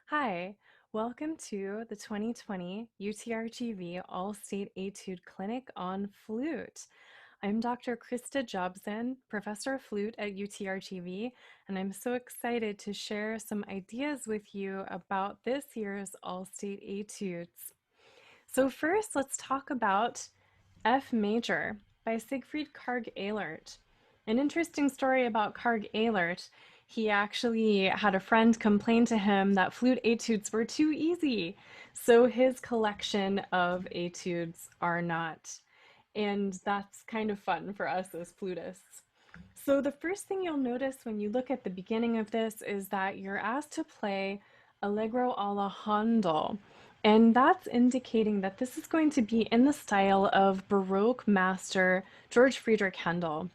Hi, welcome to the 2020 UTRGV All-State Etude Clinic on Flute. I'm Dr. Krista Jobson, Professor of Flute at UTRGV, and I'm so excited to share some ideas with you about this year's All-State Etudes. So first, let's talk about F Major by Siegfried Karg Ehlert. An interesting story about Karg Ehlert. He actually had a friend complain to him that flute etudes were too easy, so his collection of etudes are not. And that's kind of fun for us as flutists. So the first thing you'll notice when you look at the beginning of this is that you're asked to play Allegro alla Handel. And that's indicating that this is going to be in the style of Baroque master George Friedrich Handel.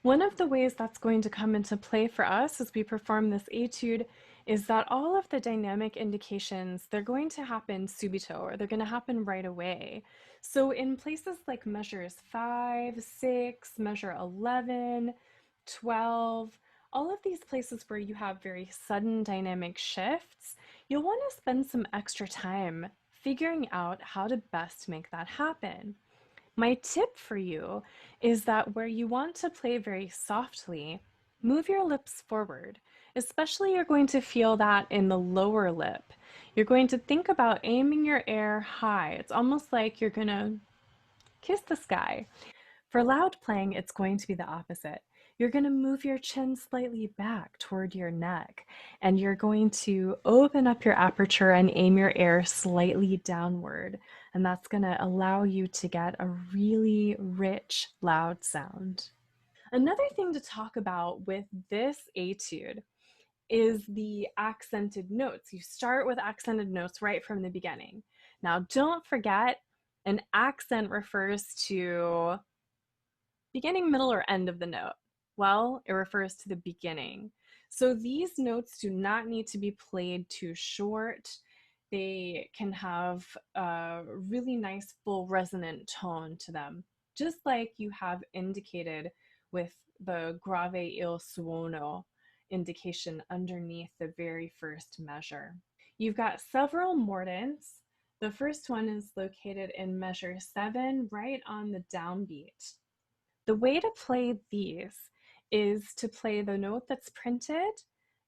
One of the ways that's going to come into play for us as we perform this etude is that all of the dynamic indications, they're going to happen subito, or they're going to happen right away. So in places like measures 5, 6, measure 11, 12, all of these places where you have very sudden dynamic shifts, you'll want to spend some extra time figuring out how to best make that happen. My tip for you is that where you want to play very softly, move your lips forward. Especially you're going to feel that in the lower lip. You're going to think about aiming your air high. It's almost like you're going to kiss the sky. For loud playing, it's going to be the opposite. You're going to move your chin slightly back toward your neck, and you're going to open up your aperture and aim your air slightly downward. And that's going to allow you to get a really rich, loud sound. Another thing to talk about with this etude is the accented notes. You start with accented notes right from the beginning. Now, don't forget, an accent refers to beginning, middle, or end of the note. Well, it refers to the beginning. So these notes do not need to be played too short. They can have a really nice full resonant tone to them, just like you have indicated with the grave il suono indication underneath the very first measure. You've got several mordents. The first one is located in measure 7, right on the downbeat. The way to play these is to play the note that's printed,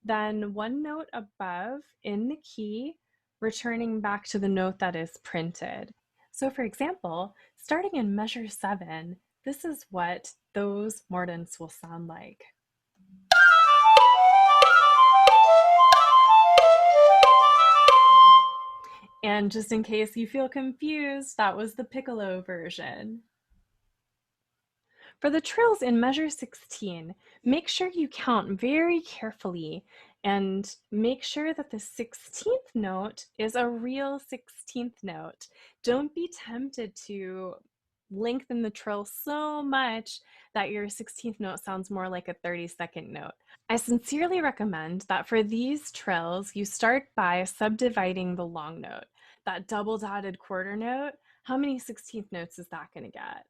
then one note above in the key, returning back to the note that is printed. So for example, starting in measure 7, this is what those mordents will sound like. And just in case you feel confused, that was the piccolo version. For the trills in measure 16, make sure you count very carefully and make sure that the 16th note is a real 16th note. Don't be tempted to lengthen the trill so much that your 16th note sounds more like a 30-second note. I sincerely recommend that for these trills, you start by subdividing the long note. That double dotted quarter note, how many 16th notes is that going to get?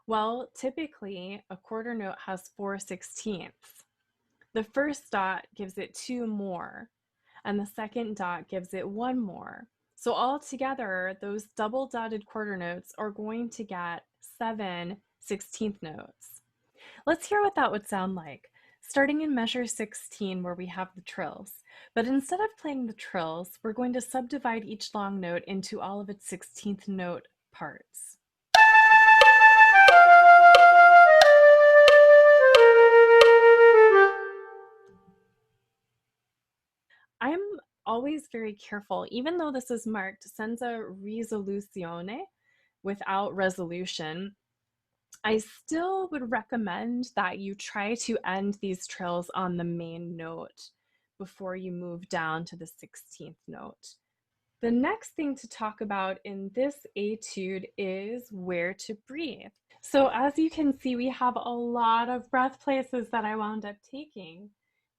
Well, typically a quarter note has 4/16. The first dot gives it 2 more, and the second dot gives it 1 more. So altogether, those double dotted quarter notes are going to get 7/16 notes. Let's hear what that would sound like, starting in measure 16 where we have the trills. But instead of playing the trills, we're going to subdivide each long note into all of its 16th note parts. I'm always very careful, even though this is marked senza risoluzione, without resolution, I still would recommend that you try to end these trills on the main note before you move down to the 16th note. The next thing to talk about in this etude is where to breathe. So as you can see, we have a lot of breath places that I wound up taking.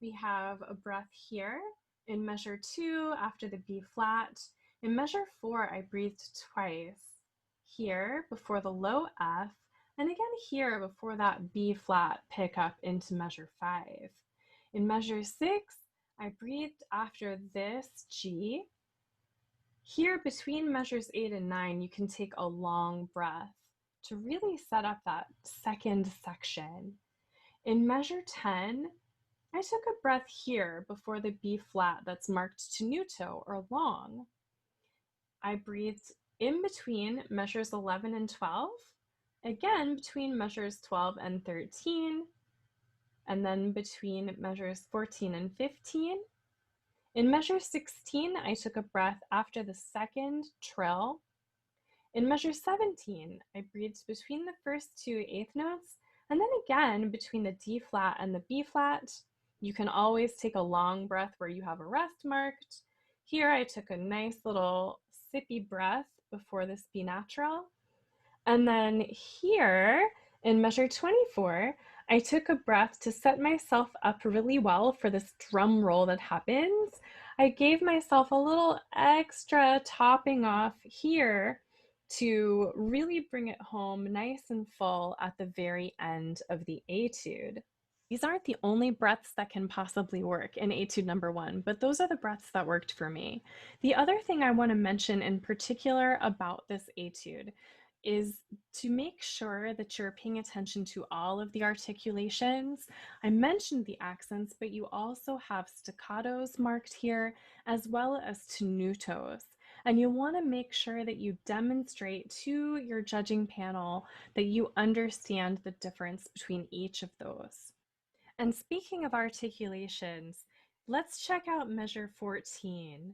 We have a breath here in measure 2 after the B flat. In measure 4, I breathed twice. Here before the low F, and again here before that B flat pick up into measure 5. In measure 6, I breathed after this G. Here between measures 8 and 9, you can take a long breath to really set up that second section. In measure 10, I took a breath here before the B flat that's marked tenuto or long. I breathed in between measures 11 and 12, again between measures 12 and 13, and then between measures 14 and 15. In measure 16, I took a breath after the second trill. In measure 17, I breathed between the first two eighth notes, and then again between the D flat and the B flat. You can always take a long breath where you have a rest marked. Here I took a nice little sippy breath before this B natural. And then here in measure 24, I took a breath to set myself up really well for this drum roll that happens. I gave myself a little extra topping off here to really bring it home nice and full at the very end of the etude. These aren't the only breaths that can possibly work in etude number 1, but those are the breaths that worked for me. The other thing I want to mention in particular about this etude is to make sure that you're paying attention to all of the articulations. I mentioned the accents, but you also have staccatos marked here, as well as tenutos. And you want to make sure that you demonstrate to your judging panel that you understand the difference between each of those. And speaking of articulations, let's check out measure 14.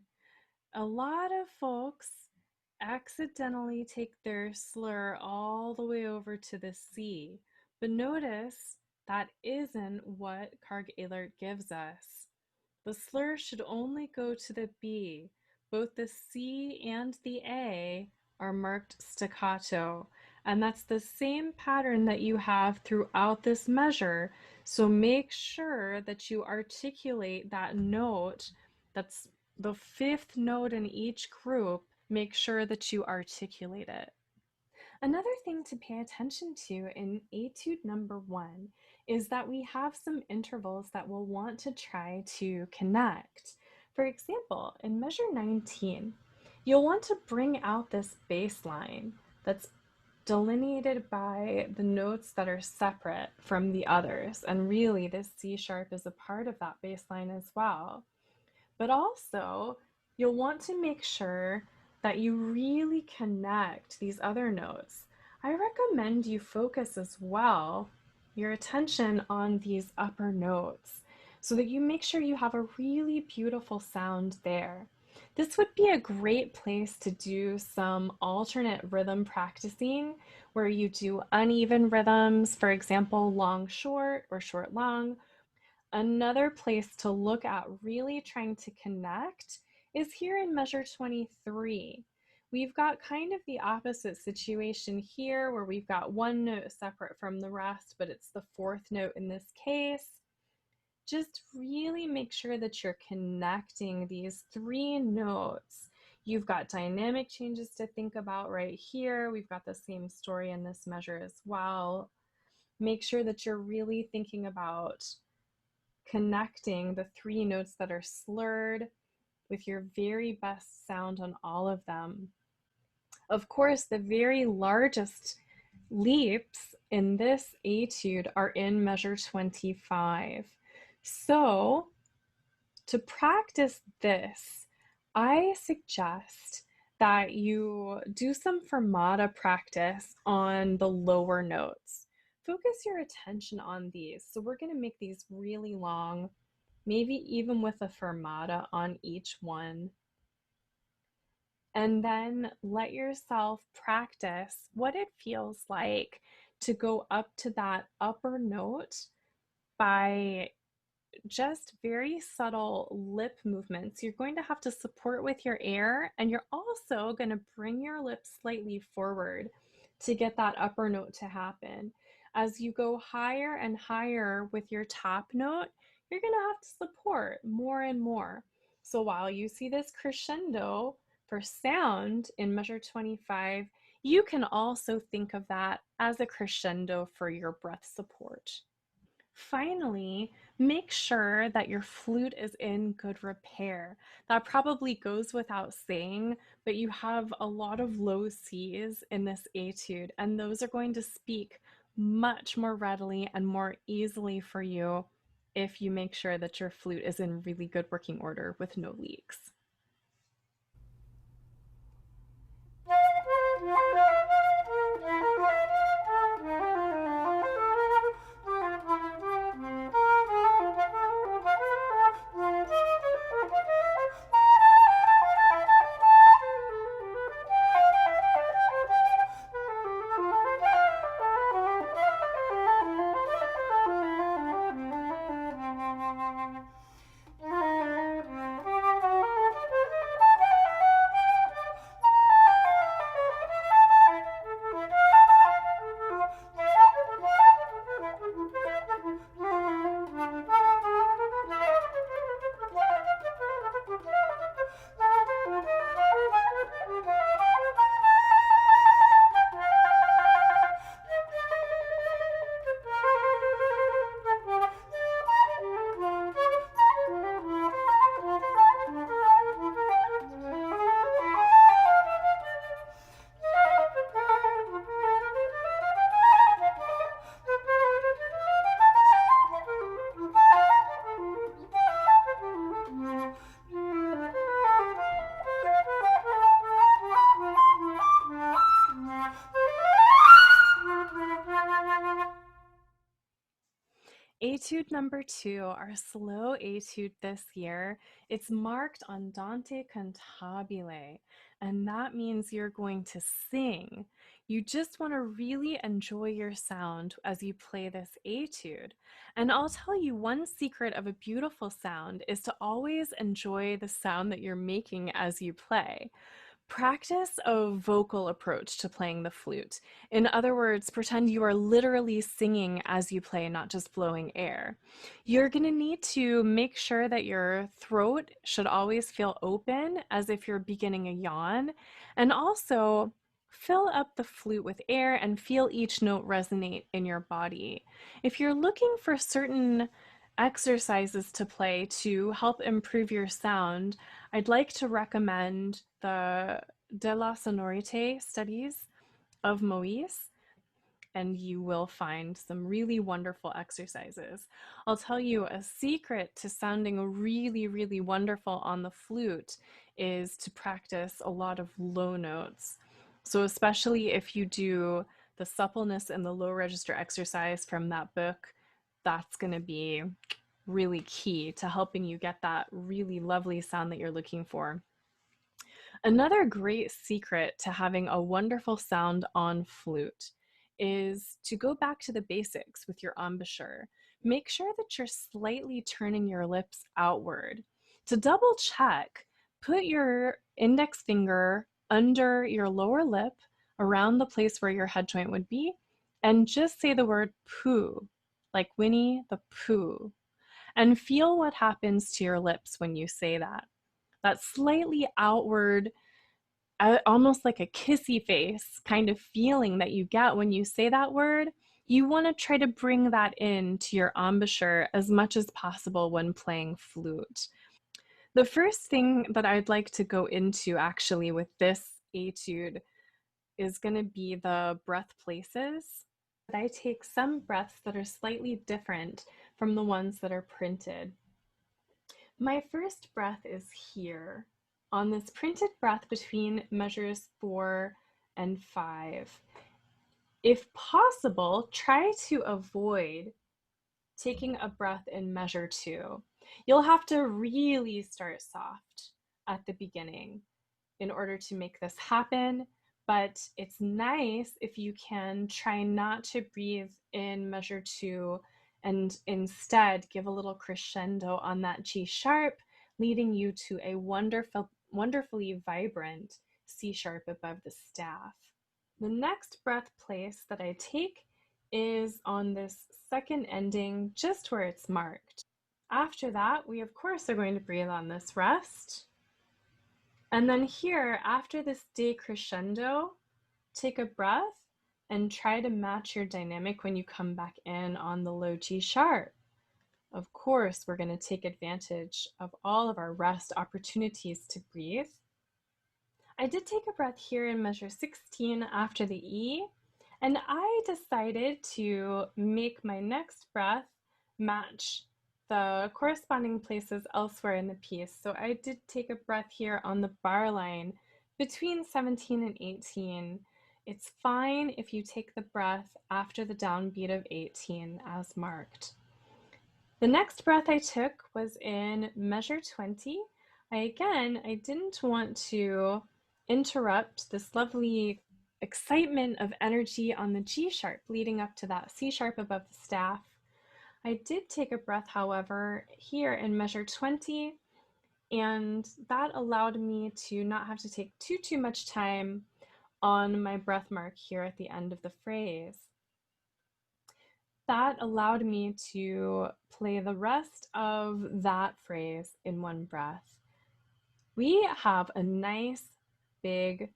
A lot of folks accidentally take their slur all the way over to the C, but notice that isn't what Karg-Ehlert gives us. The slur should only go to the B. Both the C and the A are marked staccato, and that's the same pattern that you have throughout this measure. So make sure that you articulate that note. That's the fifth note in each group. Make sure that you articulate it. Another thing to pay attention to in etude number 1 is that we have some intervals that we'll want to try to connect. For example, in measure 19, you'll want to bring out this bass line that's delineated by the notes that are separate from the others. And really, this C sharp is a part of that bass line as well. But also, you'll want to make sure that you really connect these other notes. I recommend you focus as well your attention on these upper notes so that you make sure you have a really beautiful sound there. This would be a great place to do some alternate rhythm practicing where you do uneven rhythms, for example, long, short or short, long. Another place to look at really trying to connect is here in measure 23. We've got kind of the opposite situation here where we've got one note separate from the rest, but it's the fourth note in this case. Just really make sure that you're connecting these three notes. You've got dynamic changes to think about right here. We've got the same story in this measure as well. Make sure that you're really thinking about connecting the three notes that are slurred with your very best sound on all of them. Of course, the very largest leaps in this etude are in measure 25. So to practice this, I suggest that you do some fermata practice on the lower notes. Focus your attention on these. So we're going to make these really long, maybe even with a fermata on each one. And then let yourself practice what it feels like to go up to that upper note by just very subtle lip movements. You're going to have to support with your air, and you're also going to bring your lips slightly forward to get that upper note to happen. As you go higher and higher with your top note, you're going to have to support more and more. So while you see this crescendo for sound in measure 25, you can also think of that as a crescendo for your breath support. Finally, Make sure that your flute is in good repair. That probably goes without saying, but you have a lot of low Cs in this etude, and those are going to speak much more readily and more easily for you if you make sure that your flute is in really good working order with no leaks. Etude number 2, our slow etude this year, it's marked andante cantabile, and that means you're going to sing. You just want to really enjoy your sound as you play this etude. And I'll tell you, one secret of a beautiful sound is to always enjoy the sound that you're making as you play. Practice a vocal approach to playing the flute. In other words, pretend you are literally singing as you play, not just blowing air. You're going to need to make sure that your throat should always feel open, as if you're beginning a yawn, and also fill up the flute with air and feel each note resonate in your body. If you're looking for certain exercises to play to help improve your sound, I'd like to recommend the De La Sonorité studies of Moise, and you will find some really wonderful exercises. I'll tell you a secret to sounding really, really wonderful on the flute is to practice a lot of low notes. So especially if you do the suppleness and the low register exercise from that book, that's going to be really key to helping you get that really lovely sound that you're looking for. Another great secret to having a wonderful sound on flute is to go back to the basics with your embouchure. Make sure that you're slightly turning your lips outward. To double check, put your index finger under your lower lip around the place where your head joint would be, and just say the word poo, like Winnie the Pooh, and feel what happens to your lips when you say that. That slightly outward, almost like a kissy face kind of feeling that you get when you say that word, you want to try to bring that in to your embouchure as much as possible when playing flute. The first thing that I'd like to go into actually with this etude is going to be the breath places. I take some breaths that are slightly different from the ones that are printed. My first breath is here on this printed breath between measures 4 and 5. If possible, try to avoid taking a breath in measure 2. You'll have to really start soft at the beginning in order to make this happen, but it's nice if you can try not to breathe in measure 2 and instead give a little crescendo on that G sharp, leading you to a wonderfully vibrant C sharp above the staff. The next breath place that I take is on this second ending, just where it's marked. After that, we of course are going to breathe on this rest. And then here, after this decrescendo, take a breath and try to match your dynamic when you come back in on the low G sharp. Of course, we're going to take advantage of all of our rest opportunities to breathe. I did take a breath here in measure 16 after the E, and I decided to make my next breath match the corresponding places elsewhere in the piece. So I did take a breath here on the bar line between 17 and 18. It's fine if you take the breath after the downbeat of 18 as marked. The next breath I took was in measure 20. I didn't want to interrupt this lovely excitement of energy on the G sharp leading up to that C sharp above the staff. I did take a breath, however, here in measure 20, and that allowed me to not have to take too much time on my breath mark here at the end of the phrase. That allowed me to play the rest of that phrase in one breath. We have a nice big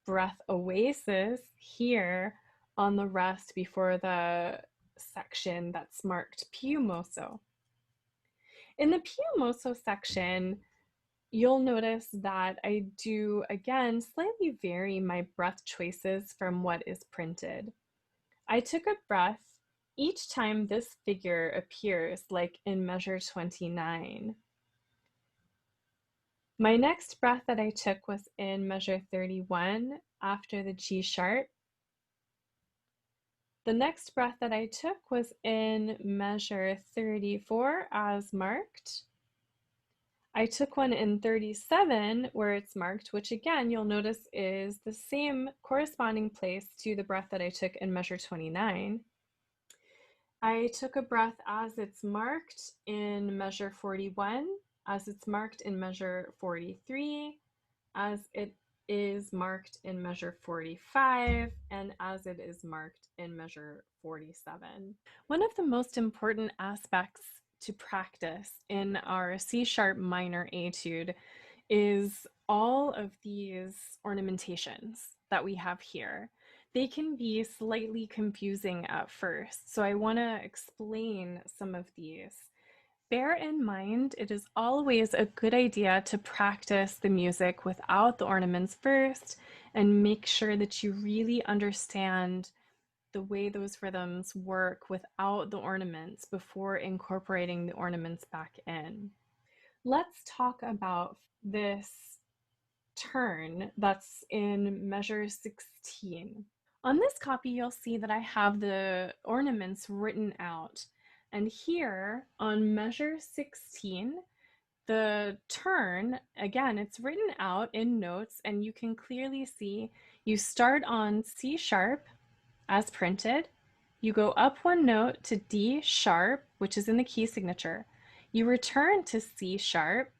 breath oasis here on the rest before the section that's marked più mosso. In the più mosso section, you'll notice that I do, again, slightly vary my breath choices from what is printed. I took a breath each time this figure appears, like in measure 29. My next breath that I took was in measure 31 after the G sharp. The next breath that I took was in measure 34 as marked. I took one in 37 where it's marked, which again, you'll notice is the same corresponding place to the breath that I took in measure 29. I took a breath as it's marked in measure 41, as it's marked in measure 43, as it is marked in measure 45, and as it is marked in measure 47. One of the most important aspects to practice in our C sharp minor etude is all of these ornamentations that we have here. They can be slightly confusing at first, so I want to explain some of these. Bear in mind, it is always a good idea to practice the music without the ornaments first and make sure that you really understand the way those rhythms work without the ornaments before incorporating the ornaments back in. Let's talk about this turn that's in measure 16. On this copy, you'll see that I have the ornaments written out. And here on measure 16, the turn, again, it's written out in notes, and you can clearly see you start on C sharp as printed. You go up one note to D sharp, which is in the key signature. You return to C sharp.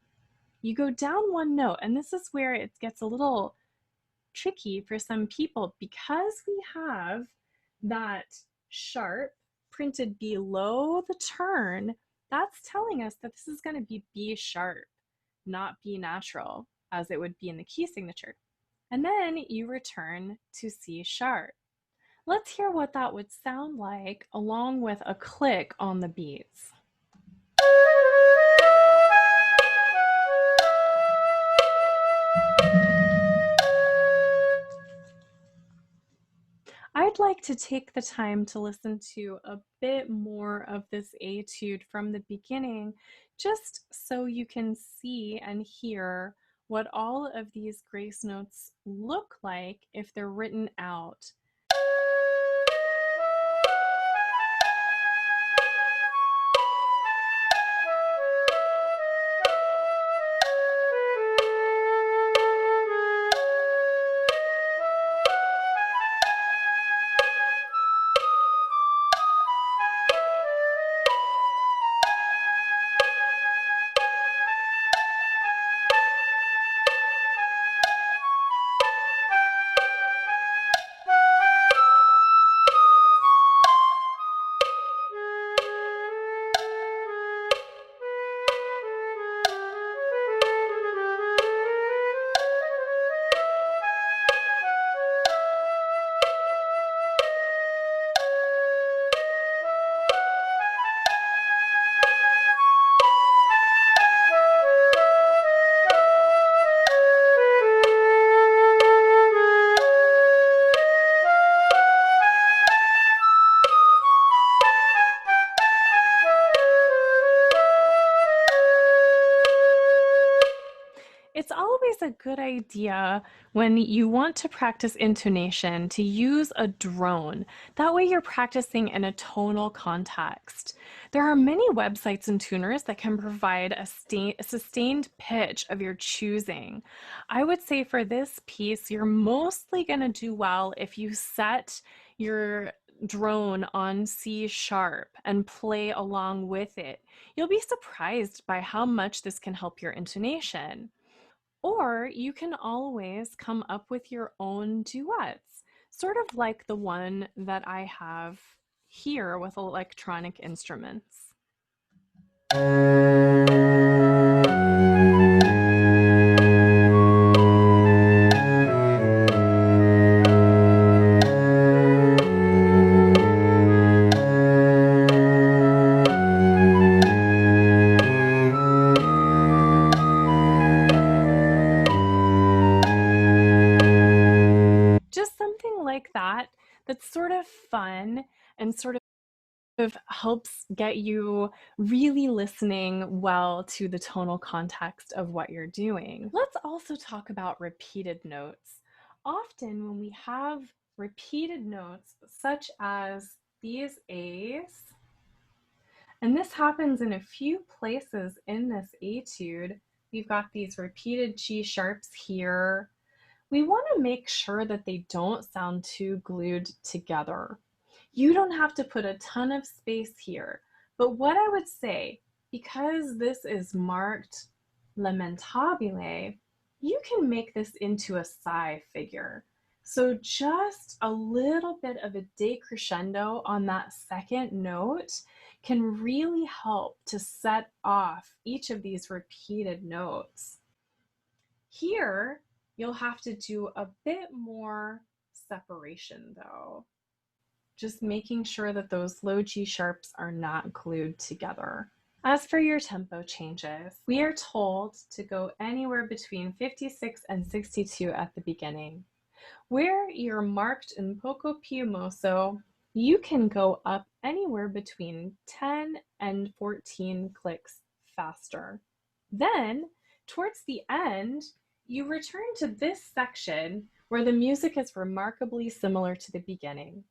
You go down one note, and this is where it gets a little tricky for some people because we have that sharp printed below the turn. That's telling us that this is going to be B sharp, not B natural, as it would be in the key signature. And then you return to C sharp. Let's hear what that would sound like along with a click on the beats. I'd like to take the time to listen to a bit more of this etude from the beginning, just so you can see and hear what all of these grace notes look like if they're written out. It's always a good idea when you want to practice intonation to use a drone. That way you're practicing in a tonal context. There are many websites and tuners that can provide a sustained pitch of your choosing. I would say for this piece, you're mostly going to do well if you set your drone on C sharp and play along with it. You'll be surprised by how much this can help your intonation. Or you can always come up with your own duets, sort of like the one that I have here with electronic instruments. Just something like that that's sort of fun and sort of helps get you really listening well to the tonal context of what you're doing. Let's also talk about repeated notes. Often when we have repeated notes such as these A's, and this happens in a few places in this etude, we've got these repeated G sharps here. We want to make sure that they don't sound too glued together. You don't have to put a ton of space here, but what I would say, because this is marked lamentabile, you can make this into a psi figure. So just a little bit of a decrescendo on that second note can really help to set off each of these repeated notes. Here, you'll have to do a bit more separation though. Just making sure that those low G sharps are not glued together. As for your tempo changes, we are told to go anywhere between 56 and 62 at the beginning. Where you're marked in poco più mosso, you can go up anywhere between 10 and 14 clicks faster. Then, towards the end, you return to this section where the music is remarkably similar to the beginning.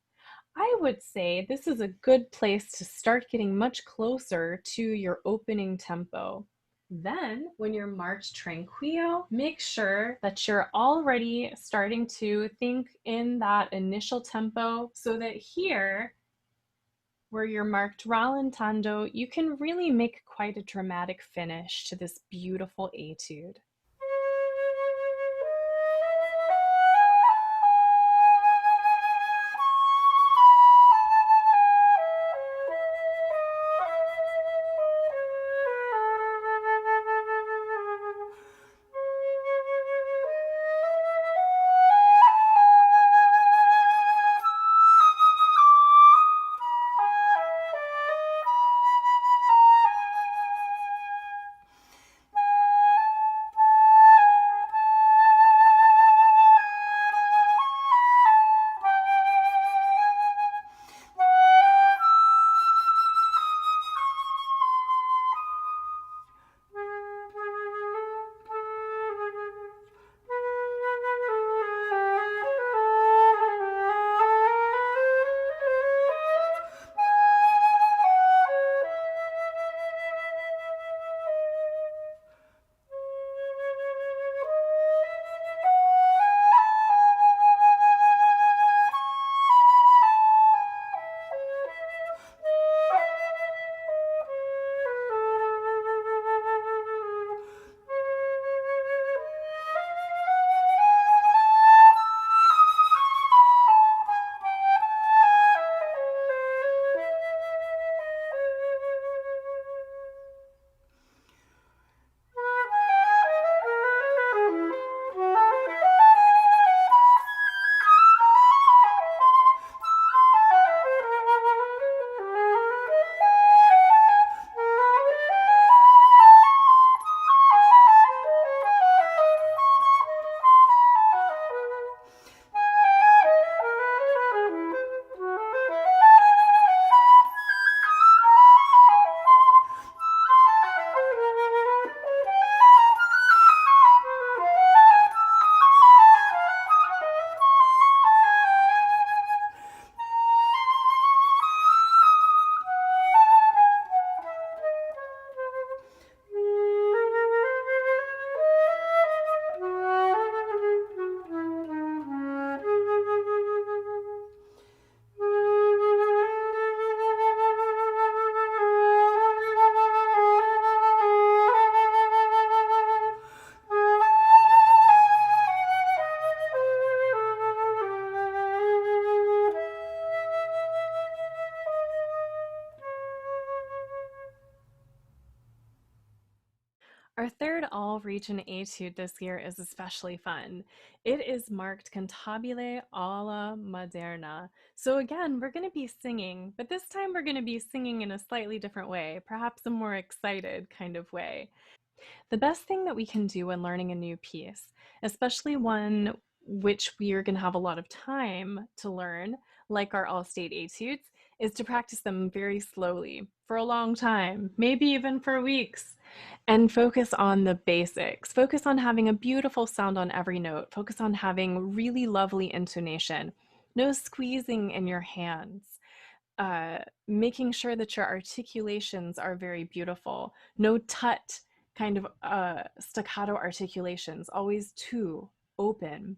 I would say this is a good place to start getting much closer to your opening tempo. Then, when you're marched tranquillo, make sure that you're already starting to think in that initial tempo so that here, where you're marked rallentando, you can really make quite a dramatic finish to this beautiful etude. all region etude this year is especially fun. It is marked Cantabile alla Moderna. So again, we're going to be singing, but this time we're going to be singing in a slightly different way, perhaps a more excited kind of way. The best thing that we can do when learning a new piece, especially one which we are going to have a lot of time to learn, like our all-state etudes, is to practice them very slowly for a long time, maybe even for weeks, and focus on the basics. Focus on having a beautiful sound on every note. Focus on having really lovely intonation. No squeezing in your hands. Making sure that your articulations are very beautiful. No tut kind of staccato articulations, always two, open.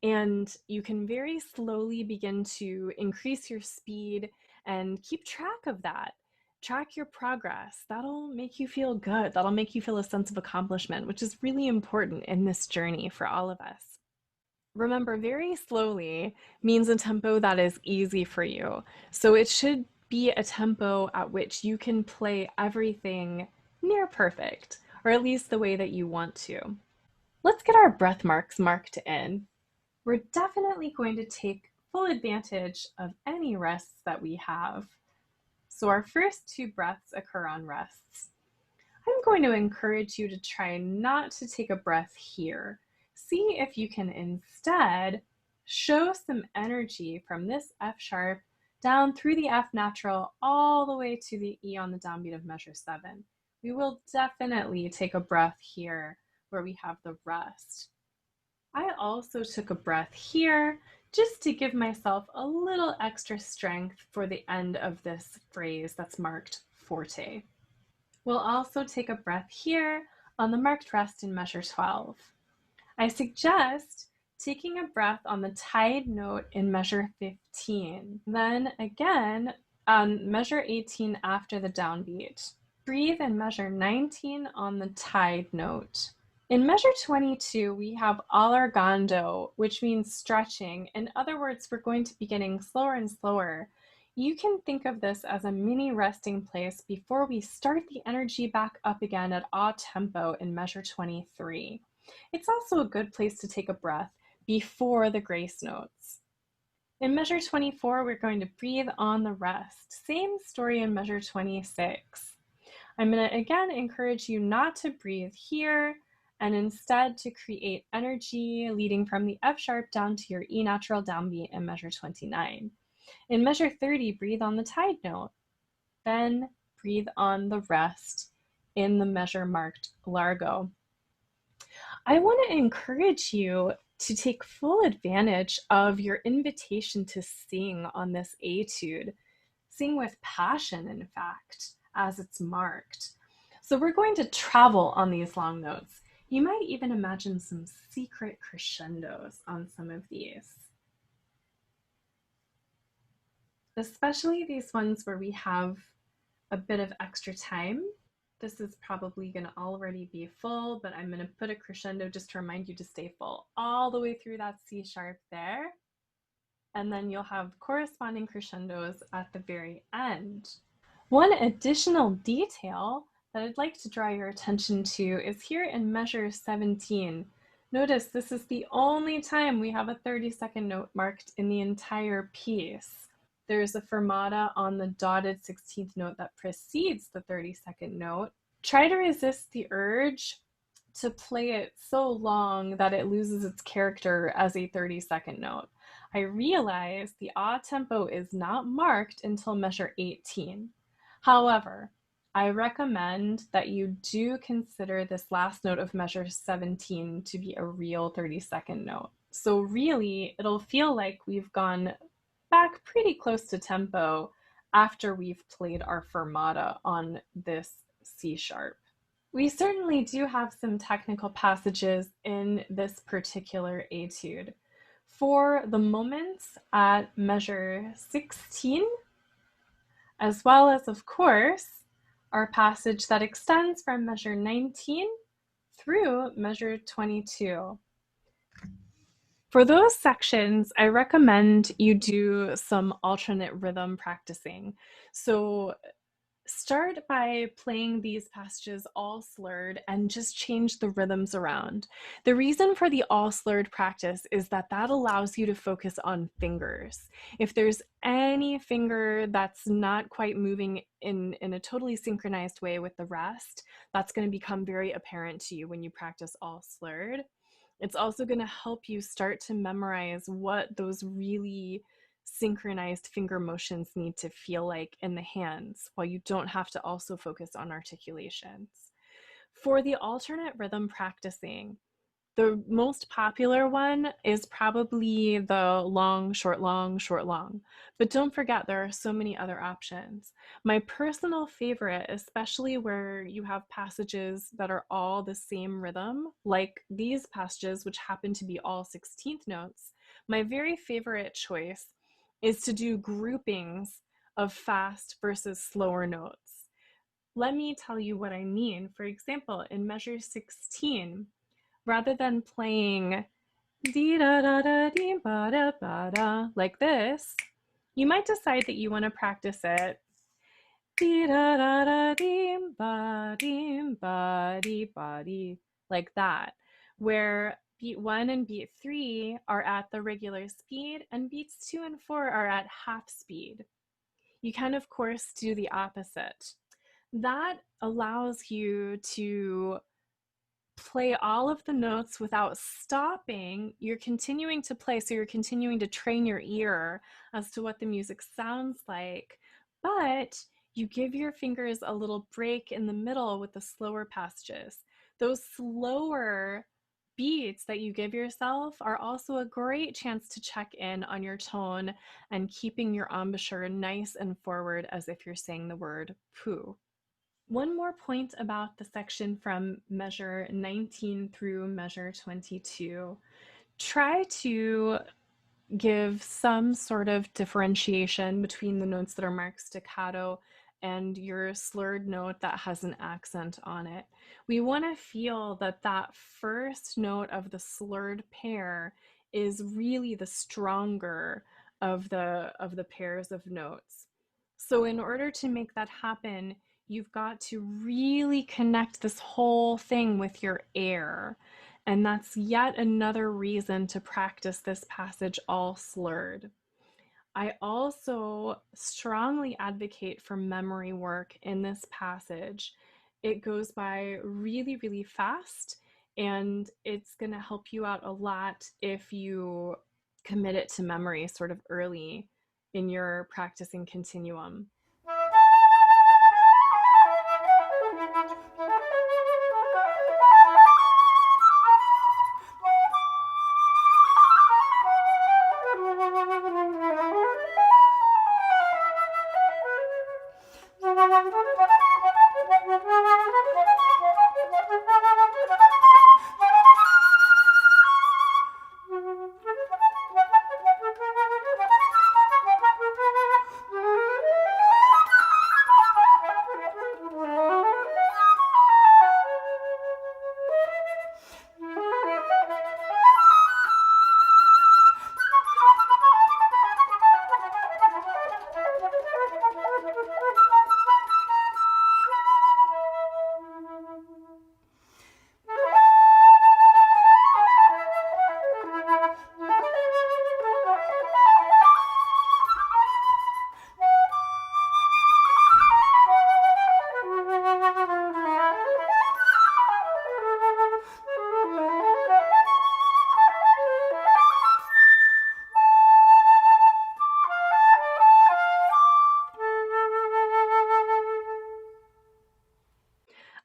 And you can very slowly begin to increase your speed and keep track of that. Track your progress. That'll make you feel good. That'll make you feel a sense of accomplishment, which is really important in this journey for all of us. Remember, very slowly means a tempo that is easy for you. So it should be a tempo at which you can play everything near perfect, or at least the way that you want to. Let's get our breath marks marked in. We're definitely going to take full advantage of any rests that we have. So our first two breaths occur on rests. I'm going to encourage you to try not to take a breath here. See if you can instead show some energy from this F sharp down through the F natural all the way to the E on the downbeat of measure 7. We will definitely take a breath here where we have the rest. I also took a breath here just to give myself a little extra strength for the end of this phrase that's marked forte. We'll also take a breath here on the marked rest in measure 12. I suggest taking a breath on the tied note in measure 15. Then again on measure 18 after the downbeat. Breathe in measure 19 on the tied note. In measure 22, we have allargando, which means stretching. In other words, we're going to be getting slower and slower. You can think of this as a mini resting place before we start the energy back up again at a tempo in measure 23. It's also a good place to take a breath before the grace notes. In measure 24, we're going to breathe on the rest. Same story in measure 26. I'm going to again encourage you not to breathe here and instead to create energy leading from the F sharp down to your E natural downbeat in measure 29. In measure 30, breathe on the tied note. Then breathe on the rest in the measure marked largo. I want to encourage you to take full advantage of your invitation to sing on this etude. Sing with passion, in fact, as it's marked. So we're going to travel on these long notes. You might even imagine some secret crescendos on some of these. Especially these ones where we have a bit of extra time. This is probably going to already be full, but I'm going to put a crescendo just to remind you to stay full all the way through that C sharp there. And then you'll have corresponding crescendos at the very end. One additional detail that I'd like to draw your attention to is here in measure 17. Notice this is the only time we have a 30-second note marked in the entire piece. There's a fermata on the dotted 16th note that precedes the 30-second note. Try to resist the urge to play it so long that it loses its character as a 30-second note. I realize the a tempo is not marked until measure 18. However, I recommend that you do consider this last note of measure 17 to be a real 30-second note. So really, it'll feel like we've gone back pretty close to tempo after we've played our fermata on this C sharp. We certainly do have some technical passages in this particular etude. For the moments at measure 16, as well as, of course, our passage that extends from measure 19 through measure 22. For those sections, I recommend you do some alternate rhythm practicing. So Start by playing these passages all slurred and just change the rhythms around. The reason for the all slurred practice is that that allows you to focus on fingers. If there's any finger that's not quite moving in a totally synchronized way with the rest, that's going to become very apparent to you when you practice all slurred. It's also going to help you start to memorize what those really synchronized finger motions need to feel like in the hands, while you don't have to also focus on articulations. For the alternate rhythm practicing, the most popular one is probably the long, short, long, short, long. But don't forget, there are so many other options. My personal favorite, especially where you have passages that are all the same rhythm, like these passages, which happen to be all 16th notes, my very favorite choice is to do groupings of fast versus slower notes. Let me tell you what I mean. For example, in measure 16, rather than playing dee da da da dee ba da ba da like this, you might decide that you want to practice it dee da da da dee ba dee ba dee like that, where beat 1 and beat 3 are at the regular speed and beats 2 and 4 are at half speed. You can, of course, do the opposite. That allows you to play all of the notes without stopping. You're continuing to play, so you're continuing to train your ear as to what the music sounds like, but you give your fingers a little break in the middle with the slower passages. Those slower beats that you give yourself are also a great chance to check in on your tone and keeping your embouchure nice and forward as if you're saying the word poo. One more point about the section from measure 19 through measure 22. Try to give some sort of differentiation between the notes that are marked staccato and your slurred note that has an accent on it. We want to feel that that first note of the slurred pair is really the stronger of the pairs of notes. So in order to make that happen, you've got to really connect this whole thing with your air. And that's yet another reason to practice this passage all slurred. I also strongly advocate for memory work in this passage. It goes by really, really fast, and it's going to help you out a lot if you commit it to memory sort of early in your practicing continuum.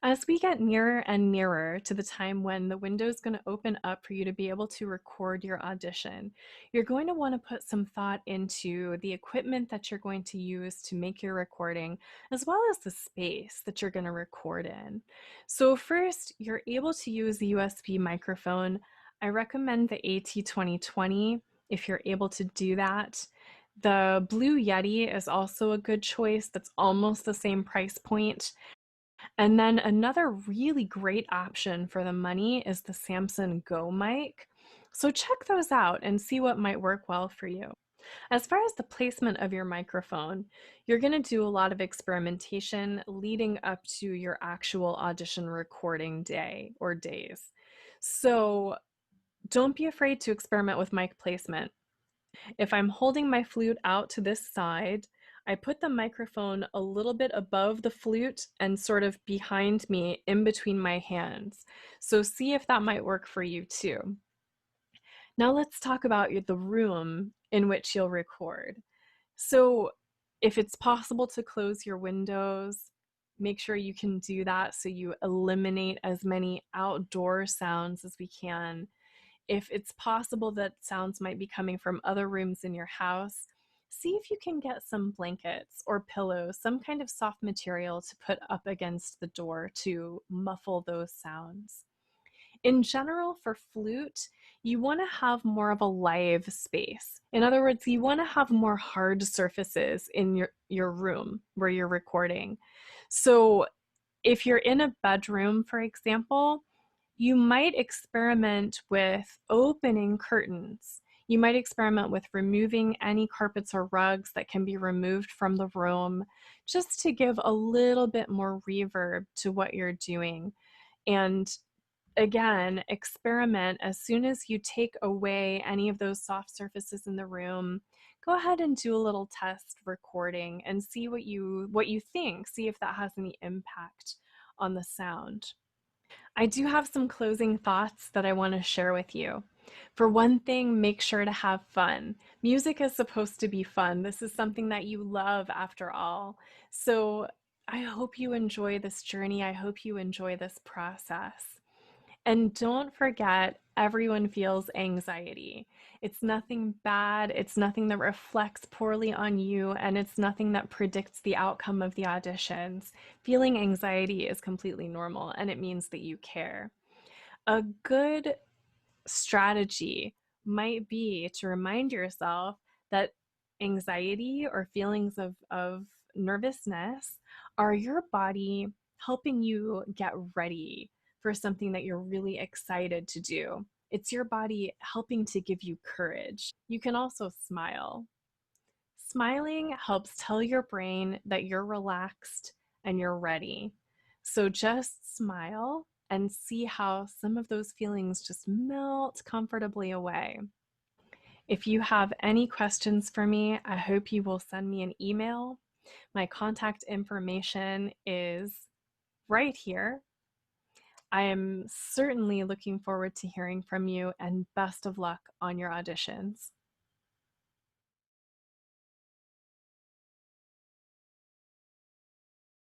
As we get nearer and nearer to the time when the window is going to open up for you to be able to record your audition, you're going to want to put some thought into the equipment that you're going to use to make your recording, as well as the space that you're going to record in. So first, you're able to use the USB microphone. I recommend the AT2020 if you're able to do that. The Blue Yeti is also a good choice. That's almost the same price point. And then another really great option for the money is the Samson Go mic. So check those out and see what might work well for you. As far as the placement of your microphone, you're going to do a lot of experimentation leading up to your actual audition recording day or days. So don't be afraid to experiment with mic placement. If I'm holding my flute out to this side, I put the microphone a little bit above the flute and sort of behind me in between my hands. So see if that might work for you too. Now let's talk about the room in which you'll record. So if it's possible to close your windows, make sure you can do that so you eliminate as many outdoor sounds as we can. If it's possible that sounds might be coming from other rooms in your house, see if you can get some blankets or pillows, some kind of soft material to put up against the door to muffle those sounds. In general, for flute, you want to have more of a live space. In other words, you want to have more hard surfaces in your room where you're recording. So if you're in a bedroom, for example, you might experiment with opening curtains. You might experiment with removing any carpets or rugs that can be removed from the room just to give a little bit more reverb to what you're doing. And again, experiment as soon as you take away any of those soft surfaces in the room. Go ahead and do a little test recording and see what you think. See if that has any impact on the sound. I do have some closing thoughts that I want to share with you. For one thing, make sure to have fun. Music is supposed to be fun. This is something that you love after all. So I hope you enjoy this journey. I hope you enjoy this process. And don't forget, everyone feels anxiety. It's nothing bad, it's nothing that reflects poorly on you, and it's nothing that predicts the outcome of the auditions. Feeling anxiety is completely normal, and it means that you care. A good strategy might be to remind yourself that anxiety or feelings of nervousness are your body helping you get ready for something that you're really excited to do. It's your body helping to give you courage. You can also smile. Smiling helps tell your brain that you're relaxed and you're ready. So just smile and see how some of those feelings just melt comfortably away. If you have any questions for me, I hope you will send me an email. My contact information is right here. I am certainly looking forward to hearing from you, and best of luck on your auditions.